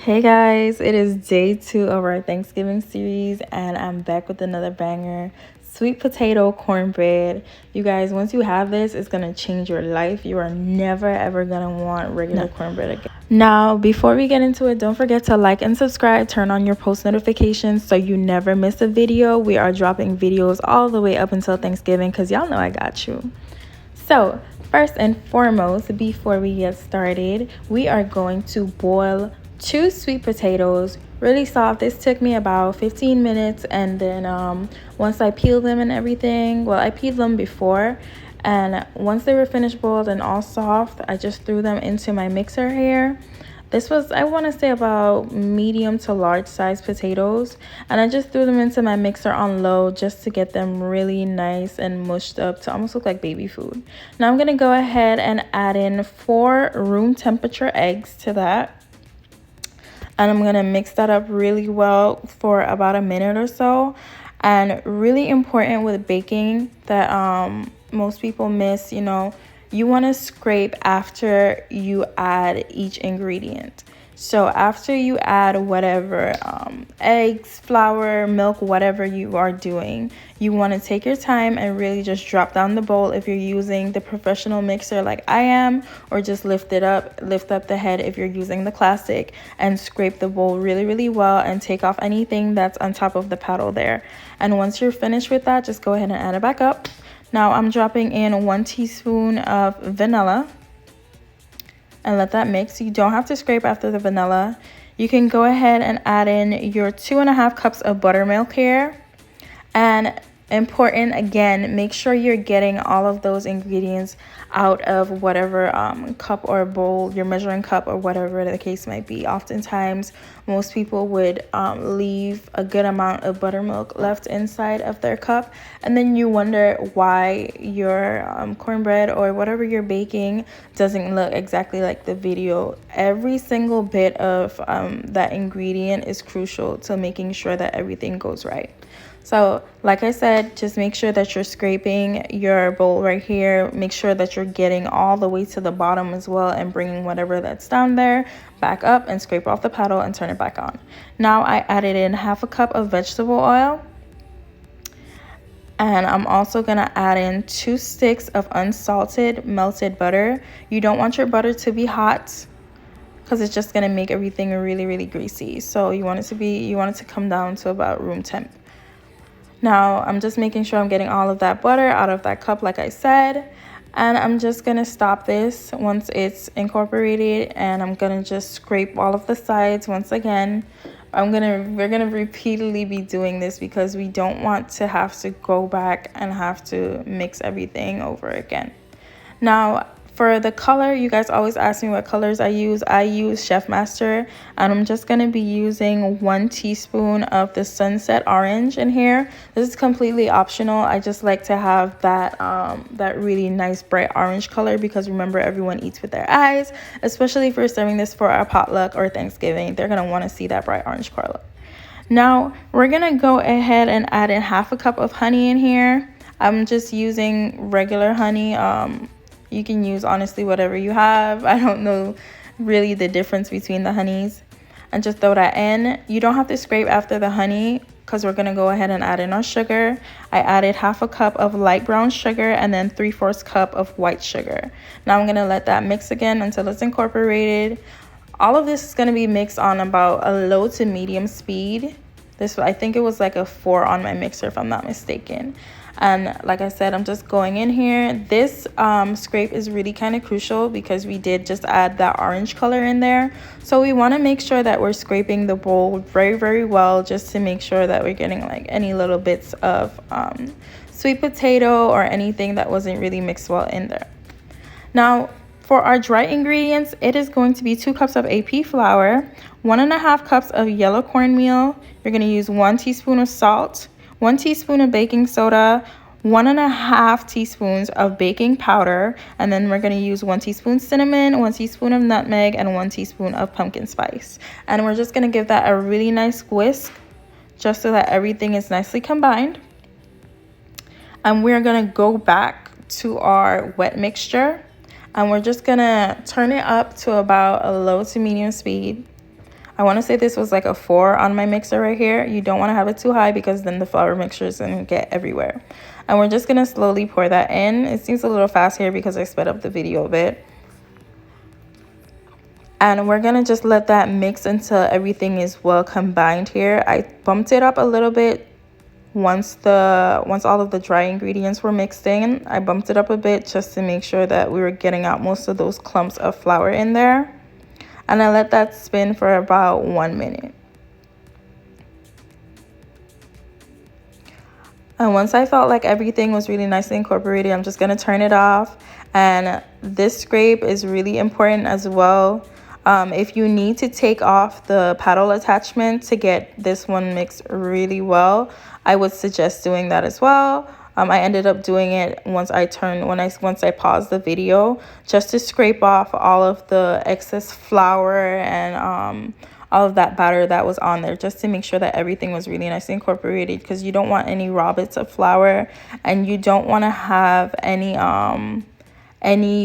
Hey guys, it is day 2 of our Thanksgiving series, and I'm back with another banger, sweet potato cornbread. You guys, once you have this, it's gonna change your life. You are never ever gonna want regular cornbread again. Now, before we get into it, don't forget to like and subscribe, turn on your post notifications so you never miss a video. We are dropping videos all the way up until Thanksgiving because y'all know I got you. So, first and foremost, before we get started, we are going to boil 2 sweet potatoes really soft. This took me about 15 minutes, and then once I peeled them and everything, well, I peeled them before, and once they were finished boiled and all soft, I just threw them into my mixer here. This was, I want to say, about medium to large size potatoes, and I just threw them into my mixer on low just to get them really nice and mushed up to almost look like baby food. Now I'm going to go ahead and add in 4 room temperature eggs to that. And I'm going to mix that up really well for about a minute or so. And really important with baking that most people miss, you want to scrape after you add each ingredient. So after you add whatever eggs, flour, milk, whatever you are doing, you want to take your time and really just drop down the bowl if you're using the professional mixer like I am, or just lift up the head if you're using the classic, and scrape the bowl really, really well and take off anything that's on top of the paddle there. And once you're finished with that, just go ahead and add it back up. Now I'm dropping in 1 teaspoon of vanilla and let that mix. You don't have to scrape after the vanilla. You can go ahead and add in your 2.5 cups of buttermilk here. And important, again, make sure you're getting all of those ingredients out of whatever cup or bowl, your measuring cup or whatever the case might be. Oftentimes most people would leave a good amount of buttermilk left inside of their cup, and then you wonder why your cornbread or whatever you're baking doesn't look exactly like the video. Every single bit of that ingredient is crucial to making sure that everything goes right. So like I said, just make sure that you're scraping your bowl right here. Make sure that you're getting all the way to the bottom as well, and bringing whatever that's down there back up and scrape off the paddle and turn it back on. Now I added in 1/2 cup of vegetable oil, and I'm also gonna add in 2 sticks of unsalted melted butter. You don't want your butter to be hot because it's just gonna make everything really, really greasy. So you want it to come down to about room temp. Now I'm just making sure I'm getting all of that butter out of that cup like I said, and I'm just gonna stop this once it's incorporated, and I'm gonna just scrape all of the sides once again. We're gonna repeatedly be doing this because we don't want to have to go back and have to mix everything over again. Now for the color, you guys always ask me what colors I use. I use Chef Master, and I'm just going to be using 1 teaspoon of the sunset orange in here. This is completely optional. I just like to have that really nice bright orange color, because remember, everyone eats with their eyes, especially if we're serving this for our potluck or Thanksgiving. They're going to want to see that bright orange color. Now we're going to go ahead and add in 1/2 cup of honey in here. I'm just using regular honey. You can use honestly whatever you have. I don't know really the difference between the honeys. And just throw that in. You don't have to scrape after the honey because we're going to go ahead and add in our sugar. I added 1/2 cup of light brown sugar and then 3/4 cup of white sugar. Now I'm going to let that mix again until it's incorporated. All of this is going to be mixed on about a low to medium speed. I think it was like a 4 on my mixer if I'm not mistaken. And like I said, I'm just going in here. This scrape is really kind of crucial because we did just add that orange color in there. So we want to make sure that we're scraping the bowl very, very well, just to make sure that we're getting like any little bits of sweet potato or anything that wasn't really mixed well in there. Now for our dry ingredients, it is going to be 2 cups of AP flour, 1.5 cups of yellow cornmeal. You're going to use 1 teaspoon of salt, 1 teaspoon of baking soda, 1.5 teaspoons of baking powder, and then we're going to use 1 teaspoon cinnamon, 1 teaspoon of nutmeg, and 1 teaspoon of pumpkin spice. And we're just going to give that a really nice whisk just so that everything is nicely combined. And we're going to go back to our wet mixture, and we're just going to turn it up to about a low to medium speed. I want to say this was like a 4 on my mixer right here. You don't want to have it too high because then the flour mixture is going to get everywhere. And we're just going to slowly pour that in. It seems a little fast here because I sped up the video a bit. And we're going to just let that mix until everything is well combined here. I bumped it up a little bit once all of the dry ingredients were mixed in. I bumped it up a bit just to make sure that we were getting out most of those clumps of flour in there. And I let that spin for about 1 minute. And once I felt like everything was really nicely incorporated, I'm just going to turn it off. And this scrape is really important as well. If you need to take off the paddle attachment to get this one mixed really well, I would suggest doing that as well. I ended up doing it once I paused the video, just to scrape off all of the excess flour and all of that batter that was on there, just to make sure that everything was really nicely incorporated, because you don't want any raw bits of flour and you don't want to have any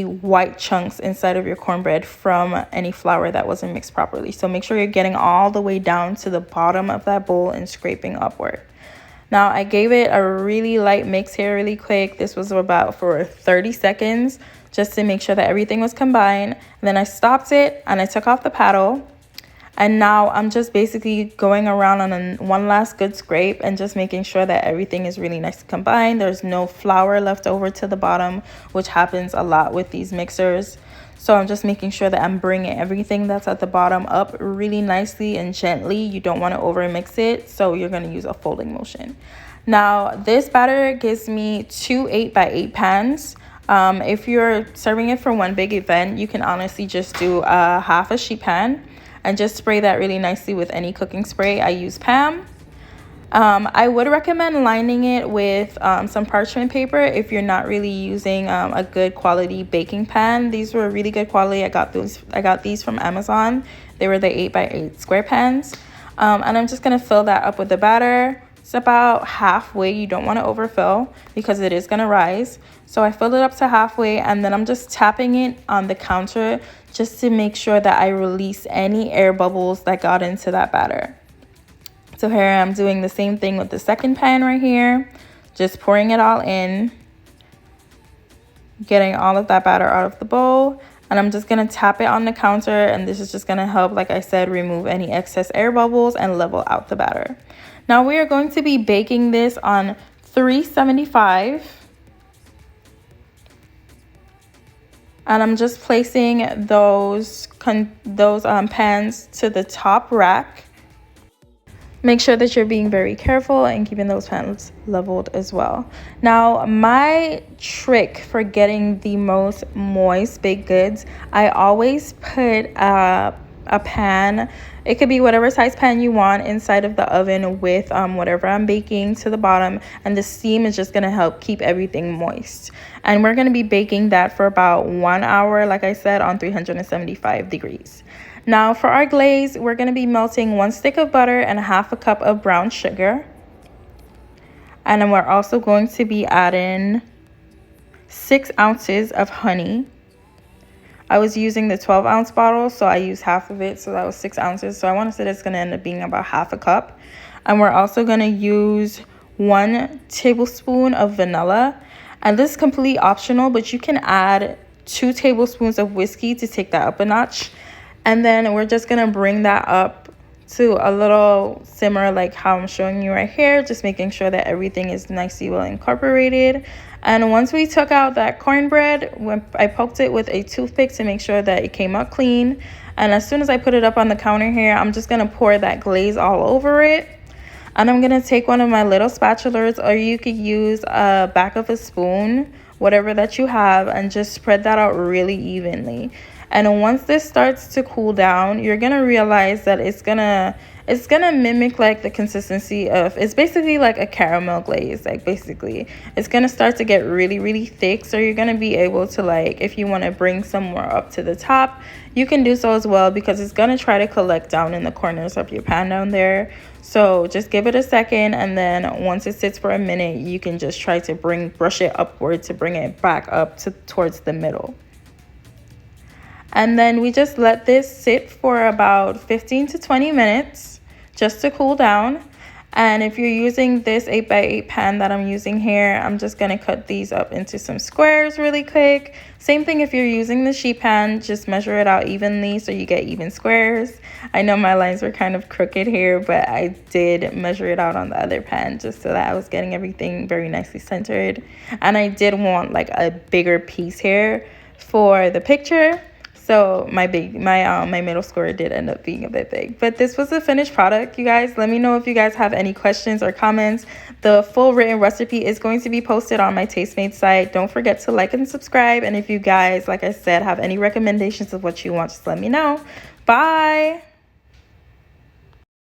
white chunks inside of your cornbread from any flour that wasn't mixed properly. So make sure you're getting all the way down to the bottom of that bowl and scraping upward. Now I gave it a really light mix here really quick. This was about for 30 seconds just to make sure that everything was combined. And then I stopped it and I took off the paddle. And now I'm just basically going around on one last good scrape and just making sure that everything is really nice and combined. There's no flour left over to the bottom, which happens a lot with these mixers. So I'm just making sure that I'm bringing everything that's at the bottom up really nicely and gently. You don't want to over mix it, so you're going to use a folding motion. Now this batter gives me 2 8x8 pans. If you're serving it for one big event, you can honestly just do half a sheet pan and just spray that really nicely with any cooking spray. I use Pam. I would recommend lining it with some parchment paper if you're not really using a good quality baking pan. These were really good quality. I got these from Amazon. They were the 8x8 square pans. And I'm just gonna fill that up with the batter. It's about halfway. You don't want to overfill because it is going to rise. So I filled it up to halfway, and then I'm just tapping it on the counter just to make sure that I release any air bubbles that got into that batter. So here I'm doing the same thing with the second pan right here, just pouring it all in, getting all of that batter out of the bowl. And I'm just going to tap it on the counter, and this is just going to help, like I said, remove any excess air bubbles and level out the batter. Now we are going to be baking this on 375. And I'm just placing those pans to the top rack. Make sure that you're being very careful and keeping those pans leveled as well. Now, my trick for getting the most moist baked goods, I always put a pan, it could be whatever size pan you want, inside of the oven with whatever I'm baking to the bottom, and the steam is just going to help keep everything moist. And we're going to be baking that for about 1 hour, like I said, on 375 degrees. Now for our glaze, we're going to be melting 1 stick of butter and 1/2 cup of brown sugar. And then we're also going to be adding 6 ounces of honey. I was using the 12-ounce bottle, so I used half of it, so that was 6 ounces. So I want to say that's going to end up being about 1/2 cup. And we're also going to use 1 tablespoon of vanilla. And this is completely optional, but you can add 2 tablespoons of whiskey to take that up a notch. And then we're just going to bring that up to a little simmer like how I'm showing you right here, just making sure that everything is nicely well incorporated. And once we took out that cornbread, I poked it with a toothpick to make sure that it came out clean. And as soon as I put it up on the counter here, I'm just going to pour that glaze all over it. And I'm going to take one of my little spatulas, or you could use a back of a spoon, whatever that you have, and just spread that out really evenly. And once this starts to cool down, you're going to realize that it's gonna mimic like the consistency of, it's basically like a caramel glaze. Like basically it's going to start to get really, really thick. So you're going to be able to, like, if you want to bring some more up to the top, you can do so as well, because it's going to try to collect down in the corners of your pan down there. So just give it a second, and then once it sits for a minute, you can just try to brush it upward to bring it back up towards the middle. And then we just let this sit for about 15 to 20 minutes just to cool down. And if you're using this 8x8 pan that I'm using here, I'm just going to cut these up into some squares really quick. Same thing if you're using the sheet pan, just measure it out evenly so you get even squares. I know my lines were kind of crooked here, but I did measure it out on the other pan just so that I was getting everything very nicely centered. And I did want like a bigger piece here for the picture. So my middle square did end up being a bit big, but this was the finished product. You guys, let me know if you guys have any questions or comments. The full written recipe is going to be posted on my Tastemade site. Don't forget to like and subscribe. And if you guys, like I said, have any recommendations of what you want, just let me know. Bye.